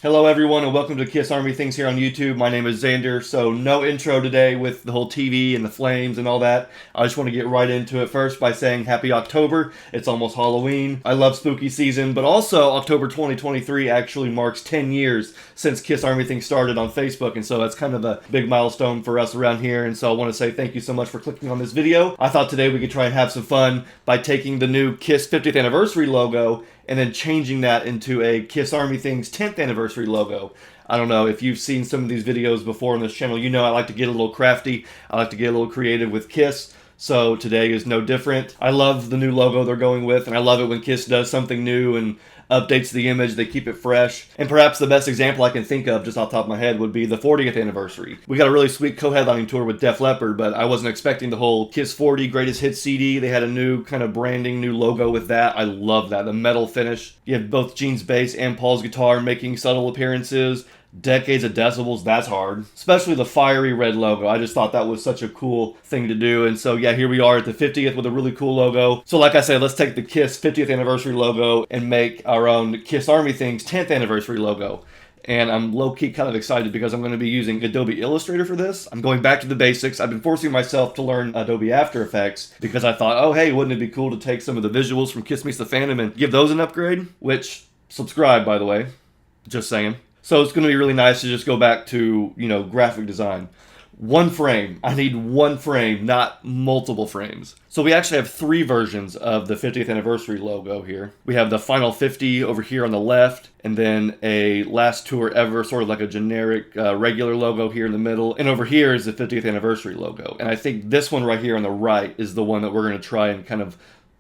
Hello everyone and welcome to Kiss Army Things here on YouTube. My name is Xander. So no intro today with the whole TV and the flames and all that. I just want to get right into it first by saying happy October. It's almost Halloween. I love spooky season, but also October 2023 actually marks 10 years since Kiss Army Things started on Facebook, and so that's kind of a big milestone for us around here, and so I want to say thank you so much for clicking on this video. I thought today we could try and have some fun by taking the new Kiss 50th anniversary logo and then changing that into a Kiss Army Things 10th anniversary logo. I don't know if you've seen some of these videos before on this channel. You know I like to get a little crafty. I like to get a little creative with Kiss. So today is no different. I love the new logo they're going with, and I love it when Kiss does something new and updates the image. They keep it fresh. And perhaps the best example I can think of just off the top of my head would be the 40th anniversary. We got a really sweet co-headlining tour with Def Leppard, but I wasn't expecting the whole Kiss 40 Greatest Hits CD. They had a new kind of branding, new logo with that. I love that. The metal finish. You have both Gene's bass and Paul's guitar making subtle appearances. Decades of decibels, that's hard. Especially the fiery red logo. I just thought that was such a cool thing to do. And so yeah, here we are at the 50th with a really cool logo. So like I said, let's take the Kiss 50th anniversary logo and make our own Kiss Army Things 10th anniversary logo. And I'm low-key kind of excited because I'm going to be using Adobe Illustrator for this. I'm going back to the basics. I've been forcing myself to learn Adobe After Effects because I thought, oh hey, wouldn't it be cool to take some of the visuals from Kiss Meets the Phantom and give those an upgrade? Which, subscribe by the way, just saying. So it's going to be really nice to just go back to, graphic design. One frame. I need one frame, not multiple frames. So we actually have three versions of the 50th anniversary logo here. We have the Final 50 over here on the left, and then a Last Tour Ever, sort of like a generic regular logo here in the middle. And over here is the 50th anniversary logo. And I think this one right here on the right is the one that we're going to try and kind of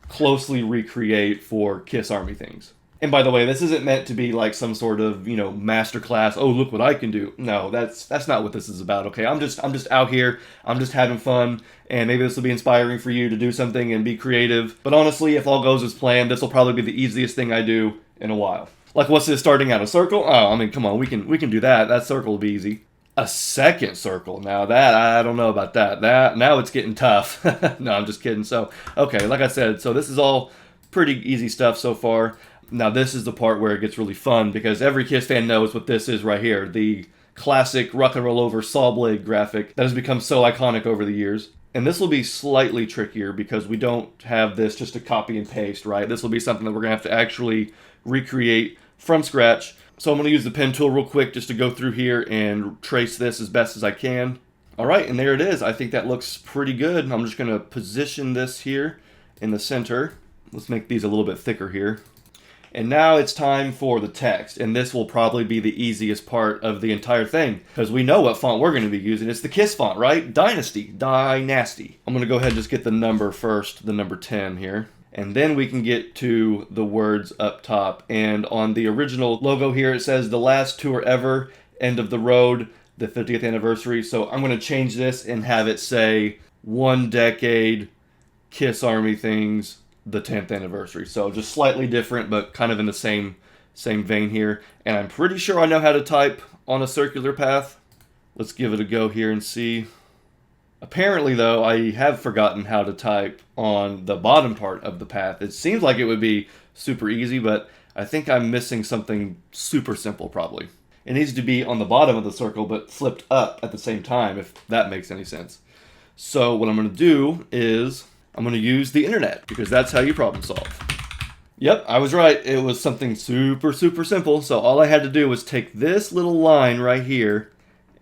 closely recreate for Kiss Army Things. And by the way, this isn't meant to be like some sort of, masterclass. Oh, look what I can do. No, that's not what this is about. Okay, I'm just out here. I'm just having fun, and maybe this will be inspiring for you to do something and be creative. But honestly, if all goes as planned, this will probably be the easiest thing I do in a while. Like, what's this starting out? A circle? Oh, I mean, come on, we can do that. That circle will be easy. A second circle. Now that, I don't know about that. Now it's getting tough. No, I'm just kidding. So, okay, like I said, so this is all pretty easy stuff so far. Now this is the part where it gets really fun because every Kiss fan knows what this is right here. The classic Rock and Roll Over saw blade graphic that has become so iconic over the years. And this will be slightly trickier because we don't have this just to copy and paste, right? This will be something that we're going to have to actually recreate from scratch. So I'm going to use the pen tool real quick just to go through here and trace this as best as I can. All right, and there it is. I think that looks pretty good. I'm just going to position this here in the center. Let's make these a little bit thicker here. And now it's time for the text, and this will probably be the easiest part of the entire thing, because we know what font we're going to be using. It's the Kiss font, right? Dynasty. I'm going to go ahead and just get the number first, the number 10 here. And then we can get to the words up top. And on the original logo here, it says the last tour ever, end of the road, the 50th anniversary. So I'm going to change this and have it say 1 decade, Kiss Army Things, the 10th anniversary. So just slightly different, but kind of in the same vein here. And I'm pretty sure I know how to type on a circular path. Let's give it a go here and see. Apparently, though, I have forgotten how to type on the bottom part of the path. It seems like it would be super easy, but I think I'm missing something super simple, probably. It needs to be on the bottom of the circle, but flipped up at the same time, if that makes any sense. So what I'm going to do is I'm going to use the internet, because that's how you problem solve. Yep, I was right. It was something super, super simple. So all I had to do was take this little line right here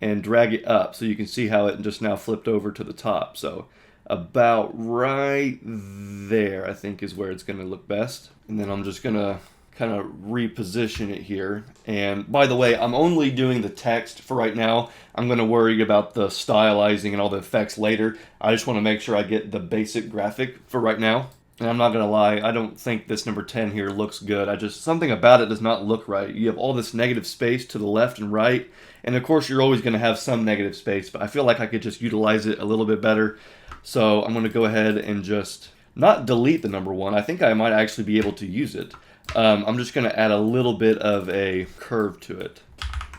and drag it up. So you can see how it just now flipped over to the top. So about right there, I think, is where it's going to look best. And then I'm just going to kind of reposition it here. And by the way, I'm only doing the text for right now. I'm going to worry about the stylizing and all the effects later. I just want to make sure I get the basic graphic for right now. And I'm not going to lie, I don't think this number 10 here looks good. Something about it does not look right. You have all this negative space to the left and right. And of course, you're always going to have some negative space, but I feel like I could just utilize it a little bit better. So I'm going to go ahead and just not delete the number 1. I think I might actually be able to use it. I'm just going to add a little bit of a curve to it.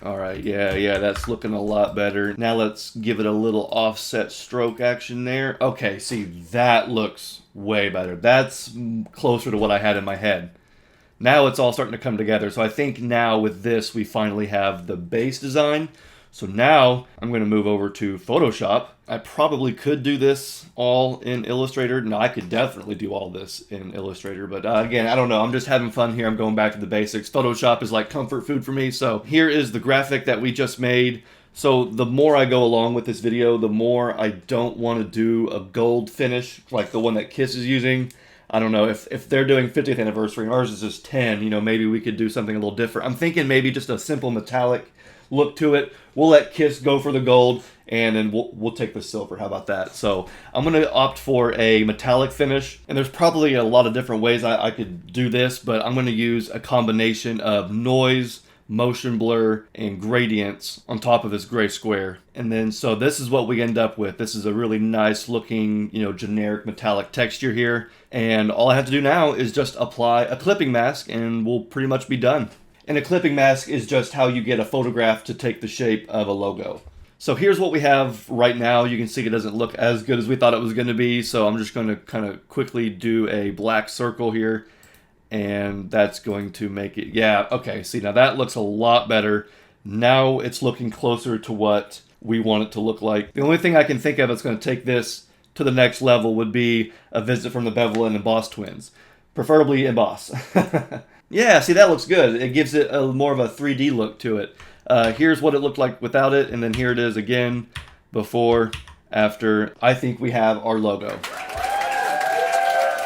All right, yeah, that's looking a lot better. Now let's give it a little offset stroke action there. Okay, see, that looks way better. That's closer to what I had in my head. Now it's all starting to come together. So I think now with this, we finally have the base design. So now I'm going to move over to Photoshop. I probably could do this all in Illustrator. No, I could definitely do all this in Illustrator. But again, I don't know. I'm just having fun here. I'm going back to the basics. Photoshop is like comfort food for me. So here is the graphic that we just made. So the more I go along with this video, the more I don't want to do a gold finish like the one that Kiss is using. I don't know, if they're doing 50th anniversary and ours is just 10, you know, maybe we could do something a little different. I'm thinking maybe just a simple metallic look to it. We'll let Kiss go for the gold, and then we'll take the silver. How about that? So I'm going to opt for a metallic finish, and there's probably a lot of different ways I could do this, but I'm going to use a combination of noise, motion blur, and gradients on top of this gray square. And then so this is what we end up with. This is a really nice looking, you know, generic metallic texture here. And all I have to do now is just apply a clipping mask and we'll pretty much be done. And a clipping mask is just how you get a photograph to take the shape of a logo. So here's what we have right now. You can see it doesn't look as good as we thought it was going to be. So I'm just going to kind of quickly do a black circle here. And that's going to make it, yeah, okay, see, now that looks a lot better. Now it's looking closer to what we want it to look like. The only thing I can think of that's going to take this to the next level would be a visit from the Bevel and Emboss twins. Preferably Emboss. Yeah, see, that looks good. It gives it a more of a 3D look to it. Here's what it looked like without it, and then here it is again, before, after. I think we have our logo.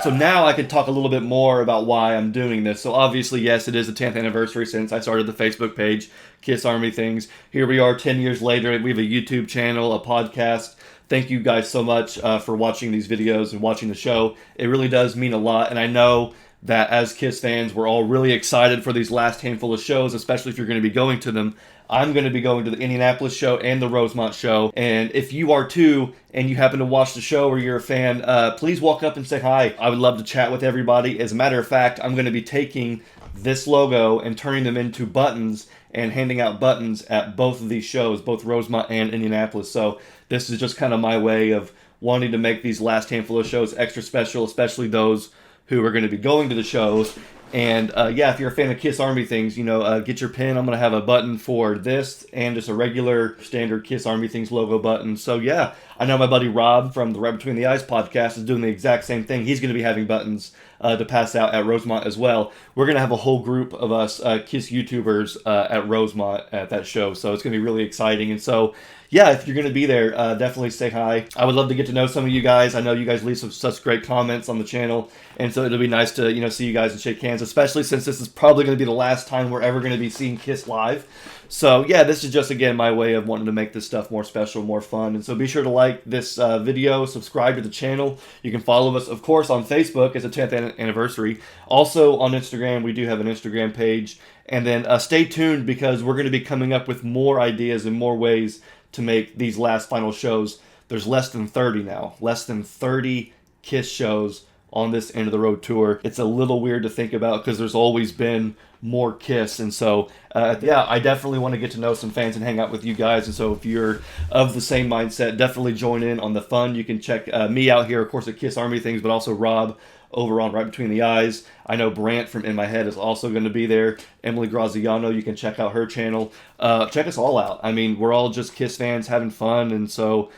So now I can talk a little bit more about why I'm doing this. So obviously, yes, it is the 10th anniversary since I started the Facebook page, Kiss Army Things. Here we are 10 years later. We have a YouTube channel, a podcast. Thank you guys so much for watching these videos and watching the show. It really does mean a lot. And I know that as Kiss fans, we're all really excited for these last handful of shows, especially if you're going to be going to them. I'm going to be going to the Indianapolis show and the Rosemont show. And if you are too, and you happen to watch the show or you're a fan, please walk up and say hi. I would love to chat with everybody. As a matter of fact, I'm going to be taking this logo and turning them into buttons and handing out buttons at both of these shows, both Rosemont and Indianapolis. So this is just kind of my way of wanting to make these last handful of shows extra special, especially those who are going to be going to the shows. And yeah, if you're a fan of Kiss Army Things, you know, get your pin. I'm going to have a button for this and just a regular standard Kiss Army Things logo button. So yeah, I know my buddy Rob from the Right Between the Eyes podcast is doing the exact same thing. He's going to be having buttons to pass out at Rosemont as well. We're going to have a whole group of us Kiss YouTubers at Rosemont at that show. So it's going to be really exciting. And so yeah, if you're going to be there, definitely say hi. I would love to get to know some of you guys. I know you guys leave such great comments on the channel, and so it'll be nice to, you know, see you guys and shake hands, especially since this is probably going to be the last time we're ever going to be seeing Kiss live. So yeah, this is just, again, my way of wanting to make this stuff more special, more fun. And so be sure to like this video, subscribe to the channel. You can follow us, of course, on Facebook. It's the 10th anniversary. Also on Instagram, we do have an Instagram page. And then stay tuned, because we're going to be coming up with more ideas and more ways to make these last final shows. There's less than 30 now. Less than 30 Kiss shows on this End of the Road tour. It's a little weird to think about because there's always been more Kiss. And so, yeah, I definitely want to get to know some fans and hang out with you guys. And so if you're of the same mindset, definitely join in on the fun. You can check me out here, of course, at Kiss Army Things, but also Rob over on Right Between the Eyes. I know Brant from In My Head is also going to be there. Emily Graziano, you can check out her channel. Check us all out. I mean, we're all just Kiss fans having fun, and so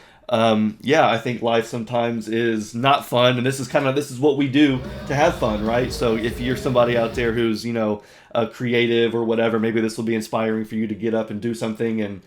yeah, I think life sometimes is not fun, and this is what we do to have fun, right? So if you're somebody out there who's, you know, creative or whatever, maybe this will be inspiring for you to get up and do something, and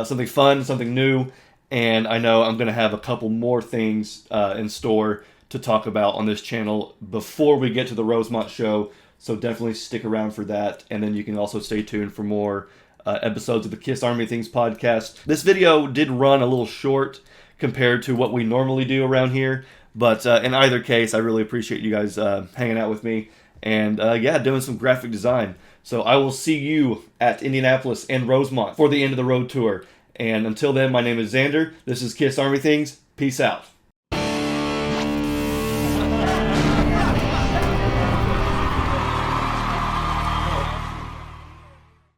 something fun, something new. And I know I'm going to have a couple more things in store to talk about on this channel before we get to the Rosemont show, so definitely stick around for that. And then you can also stay tuned for more episodes of the Kiss Army Things podcast. This video did run a little short compared to what we normally do around here, but in either case, I really appreciate you guys hanging out with me and yeah, doing some graphic design. So I will see you at Indianapolis and Rosemont for the End of the Road tour. And until then, my name is Xander. This is Kiss Army Things. Peace out.